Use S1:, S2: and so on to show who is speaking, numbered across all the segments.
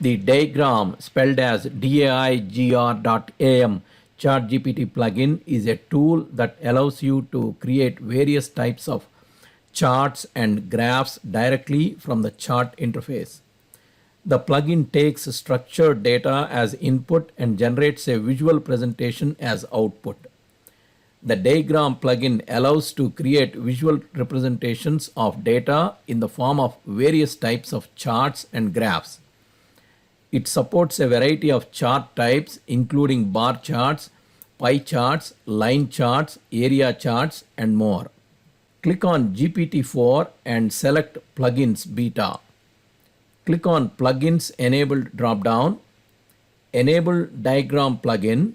S1: The Daigr.am, spelled as Daigr.am ChatGPT Plugin, is a tool that allows you to create various types of charts and graphs directly from the chart interface. The plugin takes structured data as input and generates a visual presentation as output. The Daigr.am plugin allows to create visual representations of data in the form of various types of charts and graphs. It supports a variety of chart types, including bar charts, pie charts, line charts, area charts, and more. Click on GPT-4 and select Plugins Beta. Click on Plugins Enabled drop-down. Enable Daigr.am plugin.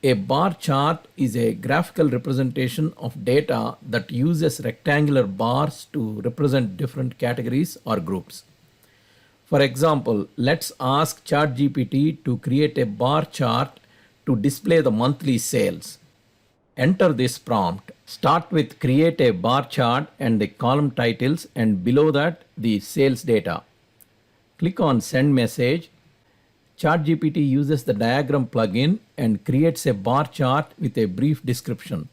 S1: A bar chart is a graphical representation of data that uses rectangular bars to represent different categories or groups. For example, let's ask ChatGPT to create a bar chart to display the monthly sales. Enter this prompt. Start with create a bar chart and the column titles, and below that the sales data. Click on send message. ChatGPT uses the Daigr.am plugin and creates a bar chart with a brief description.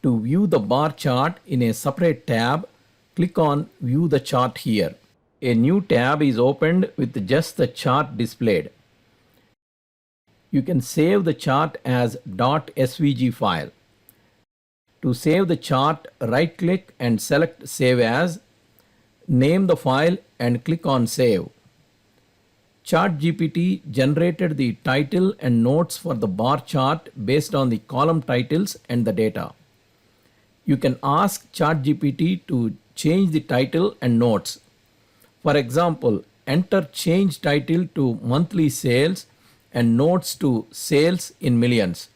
S1: To view the bar chart in a separate tab, click on view the chart here. A new tab is opened with just the chart displayed. You can save the chart as .svg file. To save the chart, right-click and select Save As. Name the file and click on Save. ChatGPT generated the title and notes for the bar chart based on the column titles and the data. You can ask ChatGPT to change the title and notes. For example, enter change title to monthly sales and notes to sales in millions.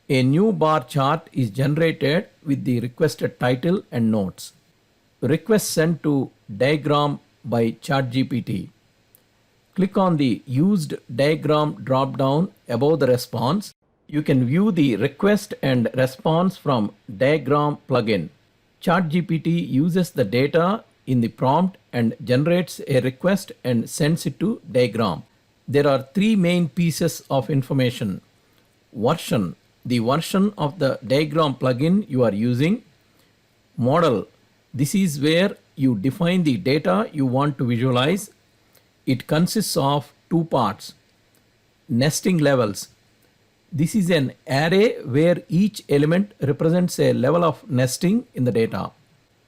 S1: A new bar chart is generated with the requested title and notes. Request sent to Daigr.am by ChatGPT. Click on the Used Daigr.am drop-down above the response. You can view the request and response from Daigr.am plugin. ChatGPT uses the data in the prompt and generates a request and sends it to Daigr.am. There are three main pieces of information. Version, the version of the Daigr.am plugin you are using. Model, this is where you define the data you want to visualize. It consists of two parts. Nesting levels. This is an array where each element represents a level of nesting in the data.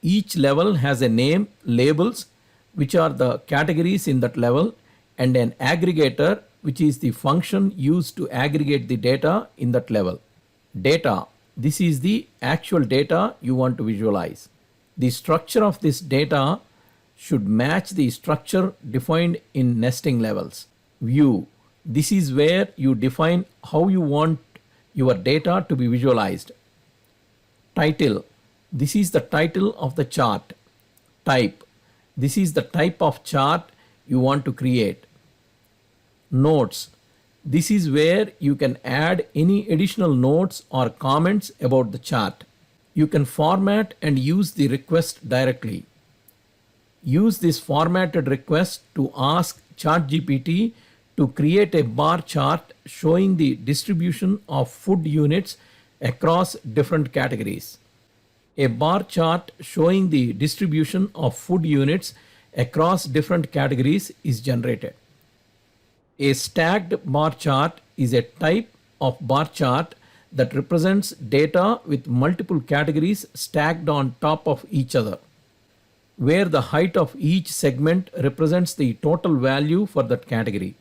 S1: Each level has a name, labels, which are the categories in that level, and an aggregator, which is the function used to aggregate the data in that level. Data. This is the actual data you want to visualize. The structure of this data should match the structure defined in nesting levels. View. This is where you define how you want your data to be visualized. Title. This is the title of the chart. Type. This is the type of chart you want to create. Notes. This is where you can add any additional notes or comments about the chart. You can format and use the request directly. Use this formatted request to ask ChatGPT to create a bar chart showing the distribution of food units across different categories. A bar chart showing the distribution of food units across different categories is generated. A stacked bar chart is a type of bar chart that represents data with multiple categories stacked on top of each other, where the height of each segment represents the total value for that category.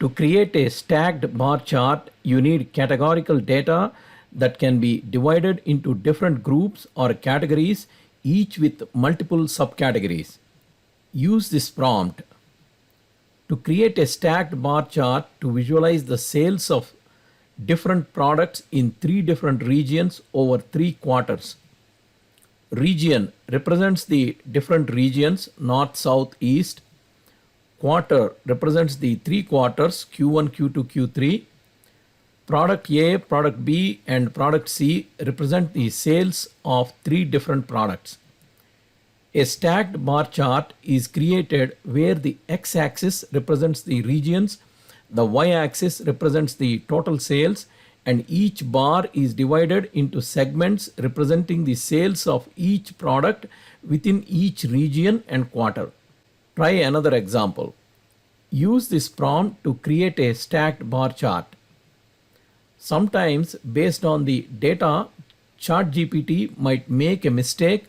S1: To create a stacked bar chart, you need categorical data that can be divided into different groups or categories, each with multiple subcategories. Use this prompt. To create a stacked bar chart to visualize the sales of different products in 3 different regions over 3 quarters. Region represents the different regions, north, south, east. Quarter represents the 3 quarters, Q1, Q2, Q3. Product A, product B, and product C represent the sales of 3 different products. A stacked bar chart is created where the x-axis represents the regions, the y-axis represents the total sales, and each bar is divided into segments representing the sales of each product within each region and quarter. Try another example. Use this prompt to create a stacked bar chart. Sometimes, based on the data, ChatGPT might make a mistake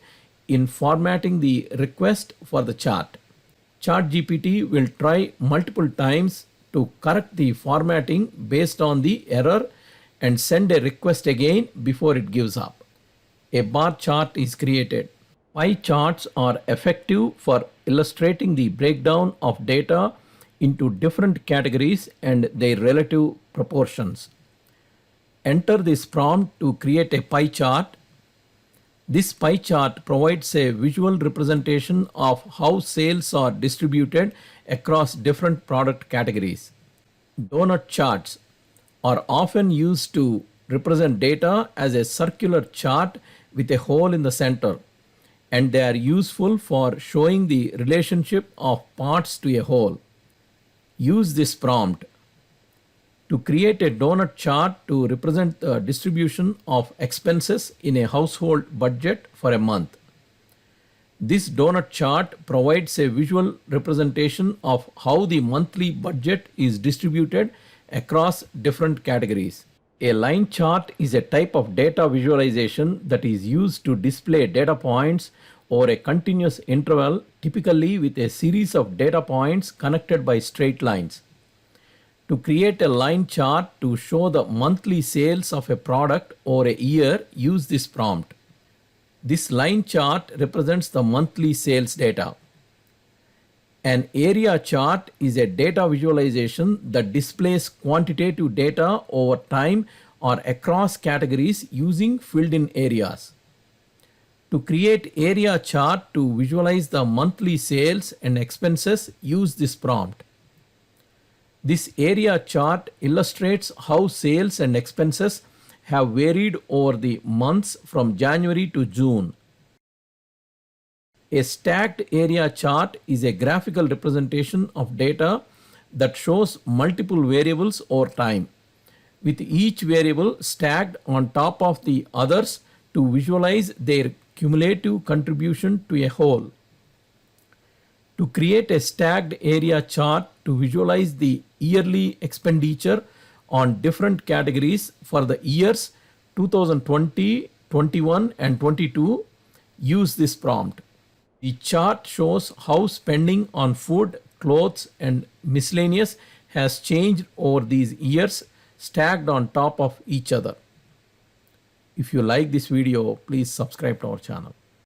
S1: in formatting the request for the chart. ChatGPT will try multiple times to correct the formatting based on the error and send a request again before it gives up. A bar chart is created. Pie charts are effective for illustrating the breakdown of data into different categories and their relative proportions. Enter this prompt to create a pie chart. This pie chart provides a visual representation of how sales are distributed across different product categories. Donut charts are often used to represent data as a circular chart with a hole in the center, and they are useful for showing the relationship of parts to a whole. Use this prompt to create a donut chart to represent the distribution of expenses in a household budget for a month. This donut chart provides a visual representation of how the monthly budget is distributed across different categories. A line chart is a type of data visualization that is used to display data points over a continuous interval, typically with a series of data points connected by straight lines. To create a line chart to show the monthly sales of a product over a year, use this prompt. This line chart represents the monthly sales data. An area chart is a data visualization that displays quantitative data over time or across categories using filled-in areas. To create area chart to visualize the monthly sales and expenses, use this prompt. This area chart illustrates how sales and expenses have varied over the months from January to June. A stacked area chart is a graphical representation of data that shows multiple variables over time, with each variable stacked on top of the others to visualize their cumulative contribution to a whole. To create a stacked area chart to visualize the yearly expenditure on different categories for the years 2020, 21, and 22, use this prompt. The chart shows how spending on food, clothes, and miscellaneous has changed over these years, stacked on top of each other. If you like this video, please subscribe to our channel.